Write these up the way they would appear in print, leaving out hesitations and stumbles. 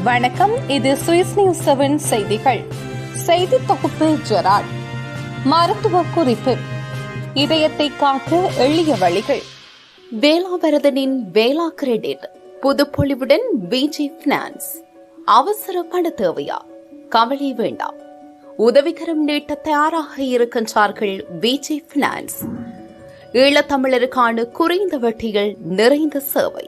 வணக்கம். இது Swiss news 7 செய்திகள். செய்தி தொகுப்பு ஜெராட். மருத்துவ குறிப்பு: இதயத்தை காக்க எளிய வழிகள். வேளாவரதனின் வேளா கிரெடிட் புதுப்பொலிவுடன் பிஜி பினான்ஸ். அவசர பண தேவையா? கவலை வேண்டாம், உதவிகரம் நீட்ட தயாராக இருக்கின்றார்கள் பிஜி பினான்ஸ். ஈழத்தமிழருக்கான குறைந்த வட்டிகள் நிறைந்த சேவை.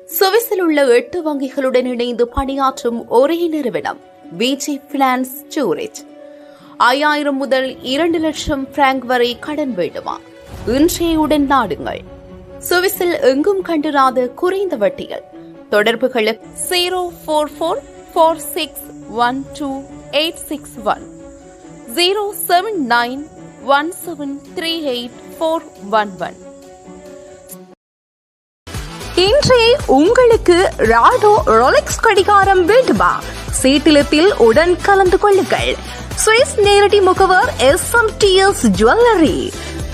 சுவிஸில் உள்ள 8 வங்கிகளுடன் இணைந்து பணியாற்றும் ஒரே நிறுவனம் பிஜி பினான்ஸ் சூரிச். 5000 முதல் 2 லட்சம் பிராங்க் வரை கடன் வேண்டுமா? இன்றையுடன் நாடுங்கள். சுவிஸில் எங்கும் கண்டிராத குறைந்த வட்டிகள். தொடர்புகளுக்கு 044612861 07917384411. இன்றே உங்களுக்கு ராடோ ரோலெக்ஸ் கடிகாரம் வேண்டுமா? சீட்டிலத்தில் உடன் கலந்து கொள்ளுங்கள். சுவிஸ் நேரடி முகவர் SMTS ஜுவல்லரி.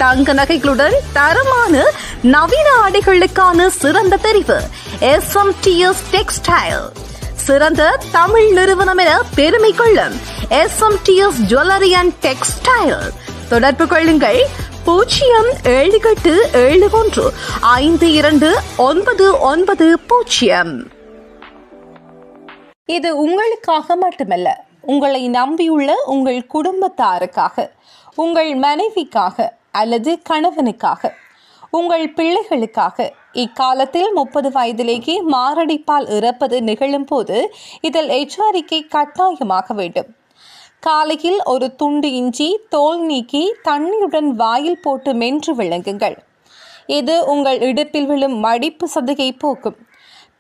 தங்க நகைகளுடன் தரமான நவீன ஆடைகளுக்கான சிறந்த தெரிவு SMTS டெக்ஸ்டைல். சிறந்த தமிழ் நிறுவனம் என பெருமை கொள்ளும் SMTS ஜுவல்லரி அண்ட் டெக்ஸ்டைல். தொடர்பு கொள்ளுங்கள் 07871529990. இது உங்களுக்காக மட்டுமல்ல, உங்களை நம்பியுள்ள உங்கள் குடும்பத்தாருக்காக, உங்கள் மனைவிக்காக அல்லது கணவனுக்காக, உங்கள் பிள்ளைகளுக்காக. இக்காலத்தில் 30 வயதிலேயே மாரடைப்பால் இறப்பது நிகழும் போது இதில் எச்சரிக்கை கட்டாயமாக வேண்டும். காலையில் ஒரு துண்டு இஞ்சி தோல் நீக்கி தண்ணீருடன் வாயில் போட்டு மென்று விளங்குங்கள். இது உங்கள் இடுப்பில் விழும் மடிப்பு சதையை போக்கும்.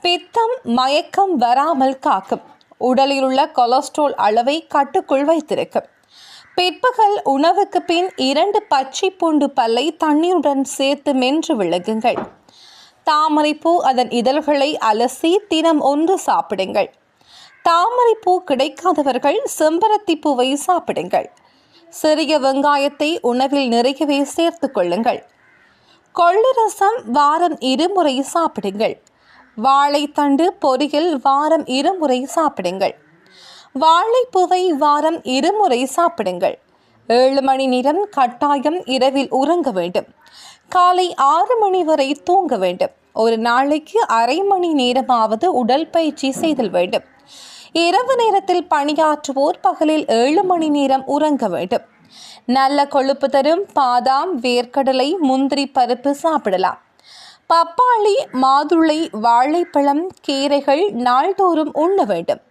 பித்தம் மயக்கம் வராமல் காக்கும். உடலில் உள்ள கொலஸ்ட்ரால் அளவை கட்டுக்குள் வைத்திருக்கும். பிற்பகல் உணவுக்கு பின் 2 பச்சை பூண்டு பல்லை தண்ணீருடன் சேர்த்து மென்று விளங்குங்கள். தாமரைப்பூ அதன் இதழ்களை அலசி தினம் 1 சாப்பிடுங்கள். தாமரைப்பூ கிடைக்காதவர்கள் செம்பருத்தி பூவை சாப்பிடுங்கள். சிறிய வெங்காயத்தை உணவில் நிறையவே சேர்த்துக் கொள்ளுங்கள். கொள்ளு ரசம் வாரம் 2 முறை சாப்பிடுங்கள். வாழைத்தண்டு பொரியல் வாரம் 2 முறை சாப்பிடுங்கள். வாழைப்பூவை வாரம் 2 முறை சாப்பிடுங்கள். 7 மணி நேரம் கட்டாயம் இரவில் உறங்க வேண்டும். காலை 6 மணி வரை தூங்க வேண்டும். ஒரு நாளைக்கு அரை மணி நேரமாவது உடல் பயிற்சி செய்தல் வேண்டும். இரவு நேரத்தில் பணியாற்றுவோர் பகலில் 7 மணி நேரம் உறங்க வேண்டும். நல்ல கொழுப்பு தரும் பாதாம், வேர்க்கடலை, முந்திரி பருப்பு சாப்பிடலாம். பப்பாளி, மாதுளை, வாழைப்பழம், கீரைகள் நாள்தோறும் உண்ண வேண்டும்.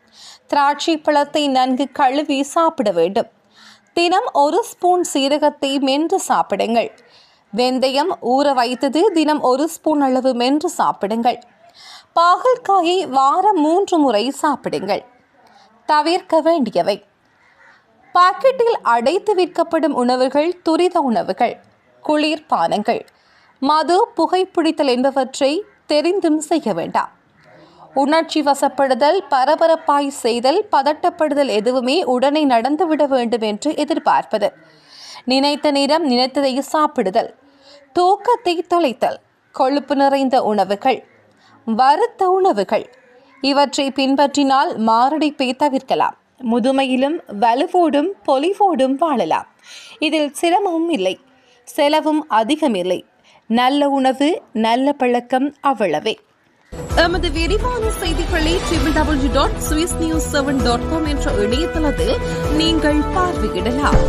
திராட்சை பழத்தை நன்கு கழுவி சாப்பிட வேண்டும். தினம் 1 ஸ்பூன் சீரகத்தை மென்று சாப்பிடுங்கள். வெந்தயம் ஊற வைத்தது தினம் 1 ஸ்பூன் அளவு மென்று சாப்பிடுங்கள். பாகற்காயை வாரம் 3 முறை சாப்பிடுங்கள். தவிர்க்க வேண்டியவை: பாக்கெட்டில் அடைத்து விற்கப்படும் உணவுகள், துரித உணவுகள், குளிர்பானங்கள், மது, புகைப்பிடித்தல் என்பவற்றை தெரிந்தும் செய்ய வேண்டாம். உணர்ச்சி வசப்படுதல், பரபரப்பாய் செய்தல், பதட்டப்படுதல் எதுவுமே உடனே நடந்துவிட வேண்டும் என்று எதிர்பார்ப்பது. நினைத்த நேரம் நினைத்ததை சாப்பிடுதல், தூக்கத்தை தொலைத்தல், கொழுப்பு நிறைந்த உணவுகள், வறுத்த உணவுகள் இவற்றை பின்பற்றினால் மாரடைப்பை தவிர்க்கலாம். முதுமையிலும் வலுவோடும் பொலிவோடும் வாழலாம். இதில் சிரமமும் இல்லை, செலவும் அதிகமில்லை. நல்ல உணவு, நல்ல பழக்கம், அவ்வளவே. எமது விரிவான செய்திகளை www.swissnews7.com என்ற இணையதளத்தில் நீங்கள் பார்வையிடலாம்.